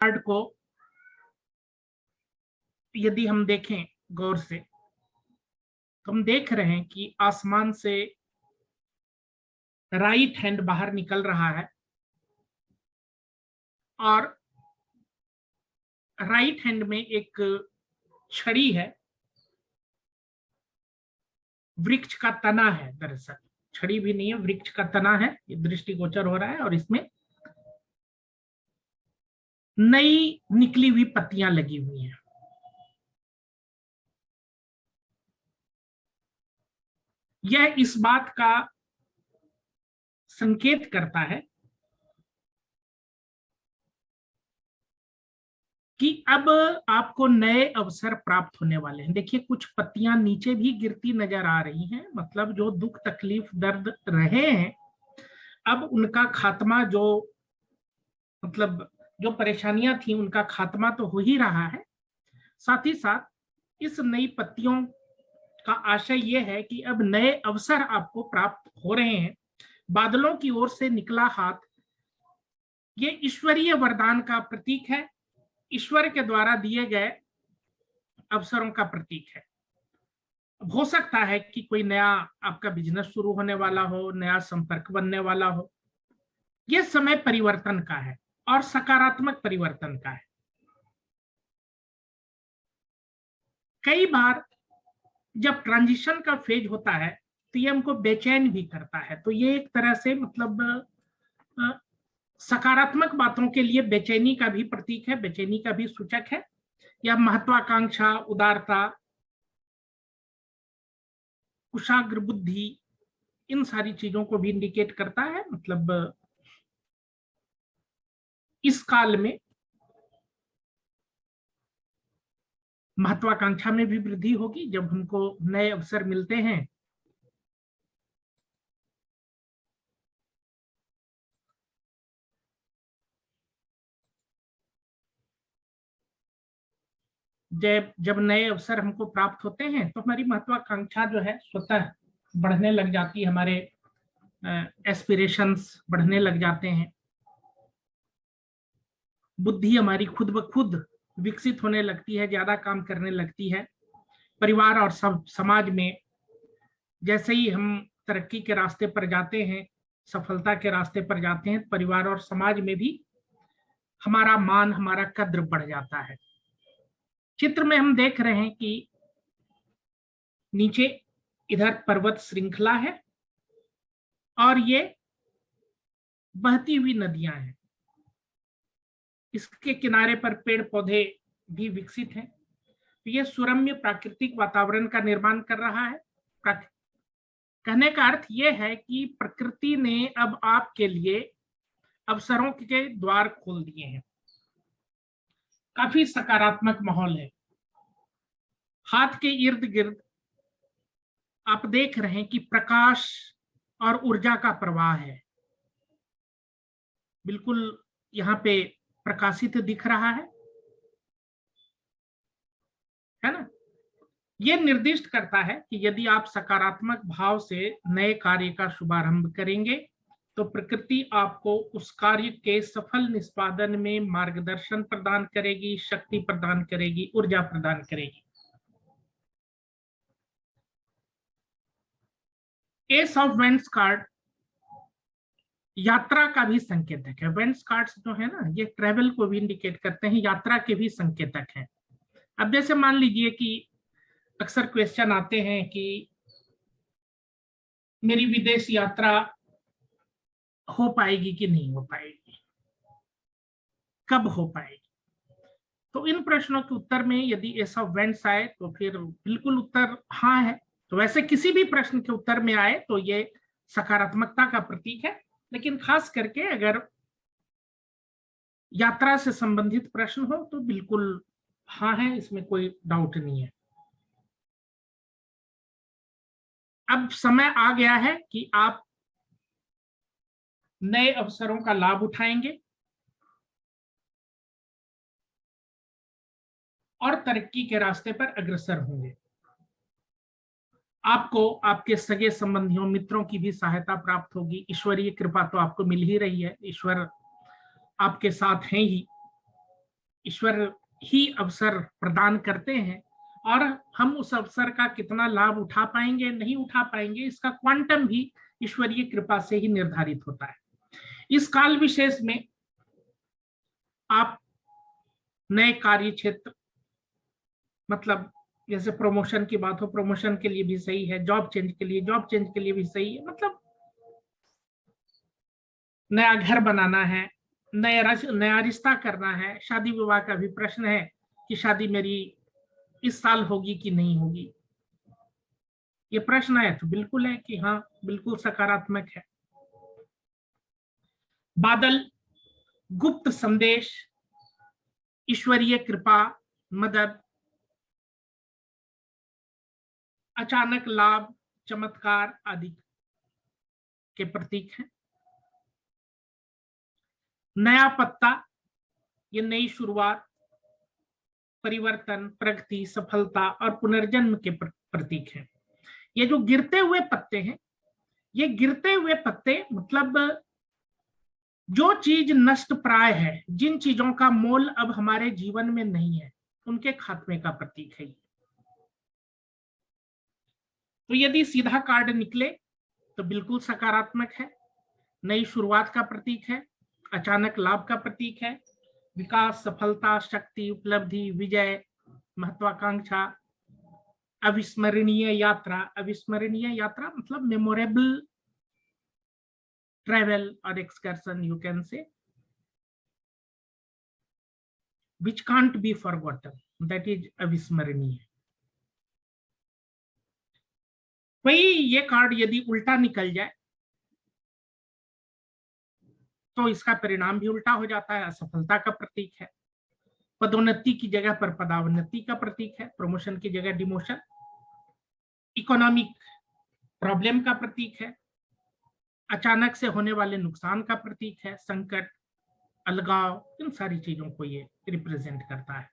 Card को यदि हम देखें गौर से तो हम देख रहे हैं कि आसमान से राइट हैंड बाहर निकल रहा है और राइट हैंड में एक छड़ी है, वृक्ष का तना है। दरअसल छड़ी भी नहीं है, वृक्ष का तना है, ये दृष्टिगोचर हो रहा है और इसमें नई निकली हुई पत्तियां लगी हुई हैं। यह इस बात का संकेत करता है कि अब आपको नए अवसर प्राप्त होने वाले हैं। देखिए कुछ पत्तियां नीचे भी गिरती नजर आ रही हैं, मतलब जो दुख तकलीफ दर्द रहे हैं अब उनका खात्मा, जो मतलब जो परेशानियां थी उनका खात्मा तो हो ही रहा है। साथ ही साथ इस नई पत्तियों का आशय यह है कि अब नए अवसर आपको प्राप्त हो रहे हैं। बादलों की ओर से निकला हाथ ये ईश्वरीय वरदान का प्रतीक है, ईश्वर के द्वारा दिए गए अवसरों का प्रतीक है। हो सकता है कि कोई नया आपका बिजनेस शुरू होने वाला हो, नया संपर्क बनने वाला हो। यह समय परिवर्तन का है और सकारात्मक परिवर्तन का है। कई बार जब ट्रांजिशन का फेज होता है तो ये हमको बेचैन भी करता है, तो ये एक तरह से मतलब सकारात्मक बातों के लिए बेचैनी का भी प्रतीक है, बेचैनी का भी सूचक है। या महत्वाकांक्षा, उदारता, कुशाग्र बुद्धि, इन सारी चीजों को भी इंडिकेट करता है। मतलब इस काल में महत्वाकांक्षा में भी वृद्धि होगी जब हमको नए अवसर मिलते हैं। जब नए अवसर हमको प्राप्त होते हैं तो हमारी महत्वाकांक्षा जो है स्वतः बढ़ने लग जाती है, हमारे एस्पिरेशंस बढ़ने लग जाते हैं, बुद्धि हमारी खुद ब खुद विकसित होने लगती है, ज्यादा काम करने लगती है। परिवार और सब समाज में जैसे ही हम तरक्की के रास्ते पर जाते हैं, सफलता के रास्ते पर जाते हैं, परिवार और समाज में भी हमारा मान, हमारा कद्र बढ़ जाता है। चित्र में हम देख रहे हैं कि नीचे इधर पर्वत श्रृंखला है और ये बहती हुई नदियां हैं, इसके किनारे पर पेड़ पौधे भी विकसित हैं। तो ये सुरम्य प्राकृतिक वातावरण का निर्माण कर रहा है। कहने का अर्थ यह है कि प्रकृति ने अब आपके लिए अवसरों के द्वार खोल दिए हैं। काफी सकारात्मक माहौल है। हाथ के इर्द गिर्द आप देख रहे हैं कि प्रकाश और ऊर्जा का प्रवाह है, बिल्कुल यहाँ पे प्रकाशित दिख रहा है ना। यह निर्दिष्ट करता है कि यदि आप सकारात्मक भाव से नए कार्य का शुभारंभ करेंगे तो प्रकृति आपको उस कार्य के सफल निष्पादन में मार्गदर्शन प्रदान करेगी, शक्ति प्रदान करेगी, ऊर्जा प्रदान करेगी। एस ऑफ वेंड्स कार्ड यात्रा का भी संकेतक है। वेंड्स कार्ड्स जो है ना, ये ट्रेवल को भी इंडिकेट करते हैं, यात्रा के भी संकेतक हैं। अब जैसे मान लीजिए कि अक्सर क्वेश्चन आते हैं कि मेरी विदेश यात्रा हो पाएगी कि नहीं हो पाएगी, कब हो पाएगी। तो इन प्रश्नों के उत्तर में यदि ऐसा वेंट्स आए तो फिर बिल्कुल उत्तर हाँ है। तो वैसे किसी भी प्रश्न के उत्तर में आए तो ये सकारात्मकता का प्रतीक है, लेकिन खास करके अगर यात्रा से संबंधित प्रश्न हो तो बिल्कुल हाँ है, इसमें कोई डाउट नहीं है। अब समय आ गया है कि आप नए अवसरों का लाभ उठाएंगे और तरक्की के रास्ते पर अग्रसर होंगे। आपको आपके सगे संबंधियों, मित्रों की भी सहायता प्राप्त होगी। ईश्वरीय कृपा तो आपको मिल ही रही है, ईश्वर आपके साथ हैं ही। ईश्वर ही अवसर प्रदान करते हैं, और हम उस अवसर का कितना लाभ उठा पाएंगे नहीं उठा पाएंगे, इसका क्वांटम भी ईश्वरीय कृपा से ही निर्धारित होता है। इस काल विशेष में आप नए कार्य क्षेत्र, मतलब जैसे प्रमोशन की बात हो, प्रमोशन के लिए भी सही है, जॉब चेंज के लिए भी सही है, मतलब नया घर बनाना है, नया रिश्ता करना है, शादी विवाह का भी प्रश्न है कि शादी मेरी इस साल होगी कि नहीं होगी, ये प्रश्न है तो बिल्कुल है कि हाँ, बिल्कुल सकारात्मक है। बादल, गुप्त संदेश, ईश्वरीय कृपा, मदद, अचानक लाभ, चमत्कार आदि के प्रतीक हैं। नया पत्ता, ये नई शुरुआत, परिवर्तन, प्रगति, सफलता और पुनर्जन्म के प्रतीक हैं। ये जो गिरते हुए पत्ते हैं, ये गिरते हुए पत्ते मतलब जो चीज नष्ट प्राय है, जिन चीजों का मोल अब हमारे जीवन में नहीं है, उनके खात्मे का प्रतीक है। तो यदि सीधा कार्ड निकले तो बिल्कुल सकारात्मक है, नई शुरुआत का प्रतीक है, अचानक लाभ का प्रतीक है, विकास, सफलता, शक्ति, उपलब्धि, विजय, महत्वाकांक्षा, अविस्मरणीय यात्रा। अविस्मरणीय यात्रा मतलब मेमोरेबल ट्रैवल और excursion, you can say, which can't be forgotten, that is अविस्मरणीय। वही ये कार्ड यदि उल्टा निकल जाए तो इसका परिणाम भी उल्टा हो जाता है, असफलता का प्रतीक है, पदोन्नति की जगह पर पदावन्नति का प्रतीक है, प्रमोशन की जगह डिमोशन, इकोनॉमिक प्रॉब्लम का प्रतीक है, अचानक से होने वाले नुकसान का प्रतीक है, संकट, अलगाव, इन सारी चीजों को ये रिप्रेजेंट करता है।